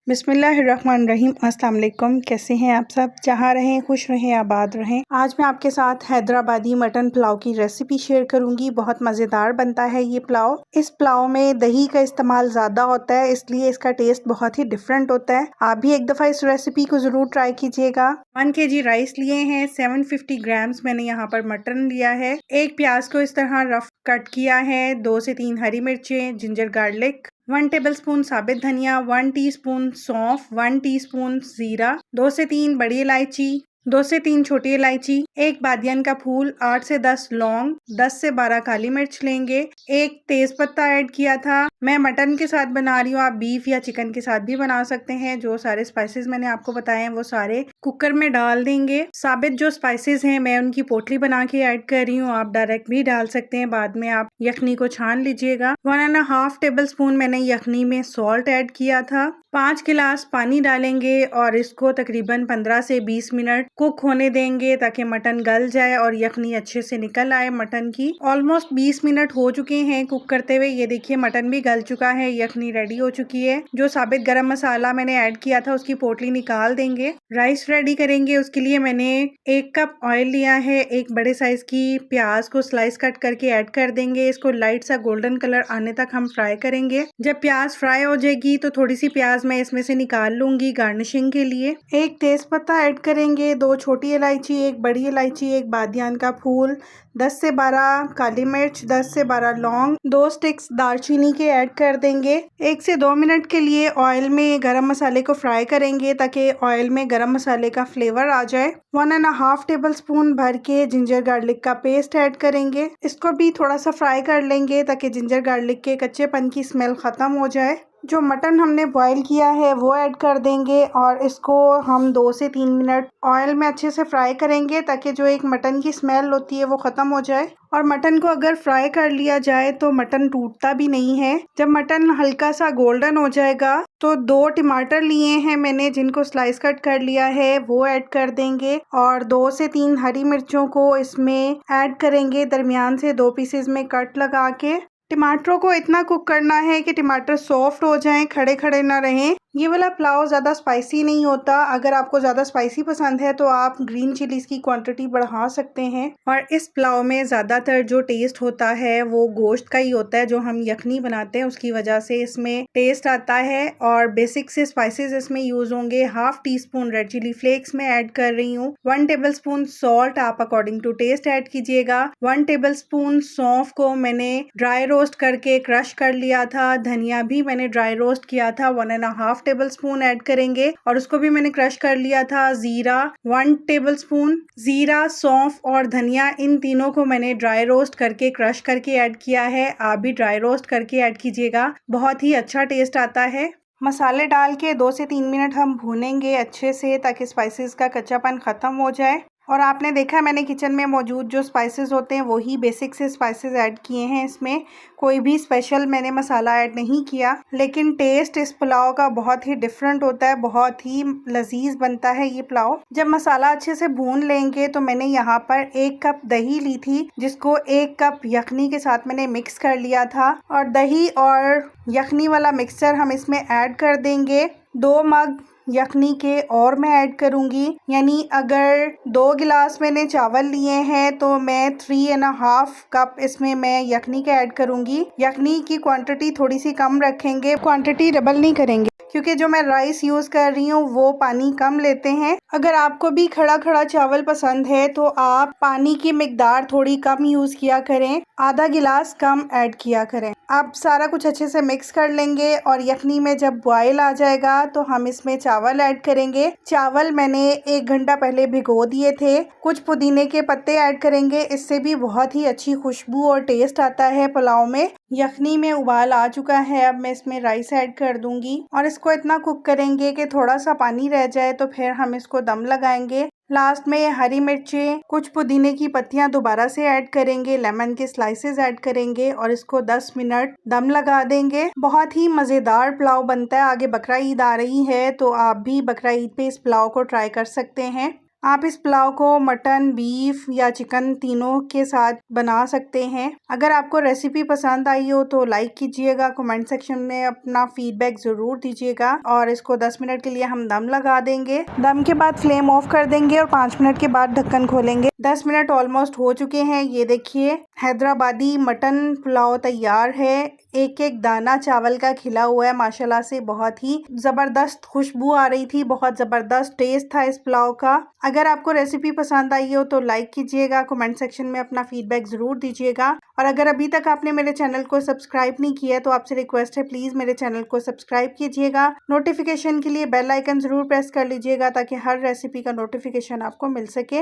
बिस्मिल्लाहिर्रहमानिर्रहीम। अस्सलाम वालेकुम। कैसे हैं आप सब? जहाँ रहें खुश रहें, आबाद रहें। आज मैं आपके साथ हैदराबादी मटन पुलाव की रेसिपी शेयर करूंगी। बहुत मज़ेदार बनता है ये पुलाव। इस पुलाव में दही का इस्तेमाल ज़्यादा होता है, इसलिए इसका टेस्ट बहुत ही डिफरेंट होता है। आप भी एक दफ़ा इस रेसिपी को ज़रूर ट्राई कीजिएगा। 1 kg राइस लिए हैं, 750 ग्राम्स मैंने यहाँ पर मटन लिया है। एक प्याज को इस तरह रफ कट किया है, 2 से 3 हरी मिर्चें, जिंजर गार्लिक, 1 टेबलस्पून साबित धनिया, 1 टीस्पून सौंफ, 1 टीस्पून जीरा, 2 से 3 बड़ी इलायची, 2 से 3 छोटी इलायची, एक बादियन का फूल, 8 से 10 लौंग, 10 से 12 काली मिर्च लेंगे। एक तेज पत्ता ऐड किया था। मैं मटन के साथ बना रही हूँ, आप बीफ या चिकन के साथ भी बना सकते हैं। जो सारे स्पाइसेस मैंने आपको बताए हैं वो सारे कुकर में डाल देंगे। साबित जो स्पाइसेस हैं मैं उनकी पोटली बना के ऐड कर रही हूँ, आप डायरेक्ट भी डाल सकते हैं। बाद में आप यखनी को छान लीजिएगा। 1.5 टेबलस्पून मैंने यखनी में सॉल्ट ऐड किया था। 5 गिलास पानी डालेंगे और इसको तकरीबन 15 से 20 मिनट कुक होने देंगे ताकि मटन गल जाए और यखनी अच्छे से निकल आए मटन की। ऑलमोस्ट 20 मिनट हो चुके हैं कुक करते हुए। ये देखिए मटन भी गल चुका है, यखनी रेडी हो चुकी है। जो साबित गरम मसाला मैंने ऐड किया था उसकी पोटली निकाल देंगे। राइस रेडी करेंगे, उसके लिए मैंने 1 कप ऑयल लिया है। एक बड़े साइज की प्याज को स्लाइस कट करके ऐड कर देंगे। इसको लाइट सा गोल्डन कलर आने तक हम फ्राई करेंगे। जब प्याज फ्राई हो जाएगी तो थोड़ी सी प्याज मैं इसमें से निकाल लूंगी गार्निशिंग के लिए। एक तेज पत्ता ऐड करेंगे, 2 छोटी इलायची, एक बड़ी इलायची, एक बादियान का फूल, 10 से 12 काली मिर्च, 10 से 12 लौंग, 2 स्टिक्स दालचीनी के ऐड कर देंगे। 1 से 2 मिनट के लिए ऑयल में गरम मसाले को फ्राई करेंगे ताकि ऑयल में गरम मसाले का फ्लेवर आ जाए। 1.5 टेबलस्पून भर के जिंजर गार्लिक का पेस्ट ऐड करेंगे। इसको भी थोड़ा सा फ्राई कर लेंगे ताकि जिंजर गार्लिक के कच्चेपन की स्मेल खत्म हो जाए। जो मटन हमने बॉईल किया है वो ऐड कर देंगे और इसको हम 2 से 3 मिनट ऑयल में अच्छे से फ्राई करेंगे ताकि जो एक मटन की स्मेल होती है वो ख़त्म हो जाए। और मटन को अगर फ्राई कर लिया जाए तो मटन टूटता भी नहीं है। जब मटन हल्का सा गोल्डन हो जाएगा तो 2 टमाटर लिए हैं मैंने जिनको स्लाइस कट कर लिया है वो ऐड कर देंगे और 2 से 3 हरी मिर्चों को इसमें ऐड करेंगे दरमियान से 2 पीसेस में कट लगा के। टमाटरों को इतना कुक करना है कि टमाटर सॉफ्ट हो जाएं, खड़े खड़े ना रहें। ये वाला पुलाव ज़्यादा स्पाइसी नहीं होता। अगर आपको ज़्यादा स्पाइसी पसंद है तो आप ग्रीन चिलीज़ की क्वांटिटी बढ़ा सकते हैं। और इस पुलाव में ज़्यादातर जो टेस्ट होता है वो गोश्त का ही होता है। जो हम यखनी बनाते हैं उसकी वजह से इसमें टेस्ट आता है। और बेसिक से स्पाइसेस इसमें यूज़ होंगे। 1/2 टीस्पून रेड चिली फ्लेक्स में ऐड कर रही हूँ। 1 टेबलस्पून सॉल्ट आप अकॉर्डिंग टू टेस्ट ऐड कीजिएगा। 1 टेबलस्पून सौंफ को मैंने ड्राई रोस्ट करके क्रश कर लिया था। धनिया भी मैंने ड्राई रोस्ट किया था, 1.5 टेबलस्पून ऐड करेंगे और उसको भी मैंने क्रश कर लिया था। जीरा 1 टेबलस्पून, जीरा, सौंफ और धनिया इन तीनों को मैंने ड्राई रोस्ट करके क्रश करके ऐड किया है। आप भी ड्राई रोस्ट करके ऐड कीजिएगा, बहुत ही अच्छा टेस्ट आता है। मसाले डाल के 2 से 3 मिनट हम भूनेंगे अच्छे से ताकि स्पाइसेस का कच्चापन ख़त्म हो जाए। और आपने देखा मैंने किचन में मौजूद जो स्पाइसेस होते हैं वही बेसिक से स्पाइसेस ऐड किए हैं। इसमें कोई भी स्पेशल मैंने मसाला ऐड नहीं किया, लेकिन टेस्ट इस पुलाव का बहुत ही डिफरेंट होता है, बहुत ही लजीज बनता है ये पुलाव। जब मसाला अच्छे से भून लेंगे तो मैंने यहाँ पर 1 कप दही ली थी जिसको 1 कप यखनी के साथ मैंने मिक्स कर लिया था। और दही और यखनी वाला मिक्सचर हम इसमें ऐड कर देंगे। 2 मग यखनी के और मैं ऐड करूंगी, यानी अगर 2 गिलास मैंने चावल लिए हैं तो मैं 3.5 कप इसमें मैं यखनी के ऐड करूंगी। यखनी की क्वांटिटी थोड़ी सी कम रखेंगे, क्वांटिटी डबल नहीं करेंगे क्योंकि जो मैं राइस यूज कर रही हूँ वो पानी कम लेते हैं। अगर आपको भी खड़ा खड़ा चावल पसंद है तो आप पानी की मिकदार थोड़ी कम यूज किया करें, आधा गिलास कम ऐड किया करें। आप सारा कुछ अच्छे से मिक्स कर लेंगे और यखनी में जब बॉयल आ जाएगा तो हम इसमें चावल ऐड करेंगे। चावल मैंने 1 घंटा पहले भिगो दिए थे। कुछ पुदीने के पत्ते ऐड करेंगे, इससे भी बहुत ही अच्छी खुशबू और टेस्ट आता है पुलाव में। यखनी में उबाल आ चुका है, अब मैं इसमें राइस ऐड कर दूंगी और इसको इतना कुक करेंगे कि थोड़ा सा पानी रह जाए तो फिर हम इसको दम लगाएंगे। लास्ट में हरी मिर्चें, कुछ पुदीने की पत्तियां दोबारा से ऐड करेंगे, लेमन के स्लाइसेस ऐड करेंगे और इसको 10 मिनट दम लगा देंगे। बहुत ही मज़ेदार पुलाव बनता है। आगे बकरा ईद आ रही है तो आप भी बकरा ईद पे इस पुलाव को ट्राई कर सकते हैं। आप इस पुलाव को मटन, बीफ या चिकन तीनों के साथ बना सकते हैं। अगर आपको रेसिपी पसंद आई हो तो लाइक कीजिएगा, कमेंट सेक्शन में अपना फीडबैक ज़रूर दीजिएगा और इसको 10 मिनट के लिए हम दम लगा देंगे। दम के बाद फ्लेम ऑफ कर देंगे और 5 मिनट के बाद ढक्कन खोलेंगे। 10 मिनट ऑलमोस्ट हो चुके हैं। ये देखिए हैदराबादी मटन पुलाव तैयार है। एक एक दाना चावल का खिला हुआ है माशाल्लाह से। बहुत ही ज़बरदस्त खुशबू आ रही थी, बहुत ज़बरदस्त टेस्ट था इस पुलाव का। अगर आपको रेसिपी पसंद आई हो तो लाइक कीजिएगा, कमेंट सेक्शन में अपना फीडबैक ज़रूर दीजिएगा और अगर अभी तक आपने मेरे चैनल को सब्सक्राइब नहीं किया है तो आपसे रिक्वेस्ट है प्लीज़ मेरे चैनल को सब्सक्राइब कीजिएगा। नोटिफिकेशन के लिए बेल आइकन ज़रूर प्रेस कर लीजिएगा ताकि हर रेसिपी का नोटिफिकेशन आपको मिल सके।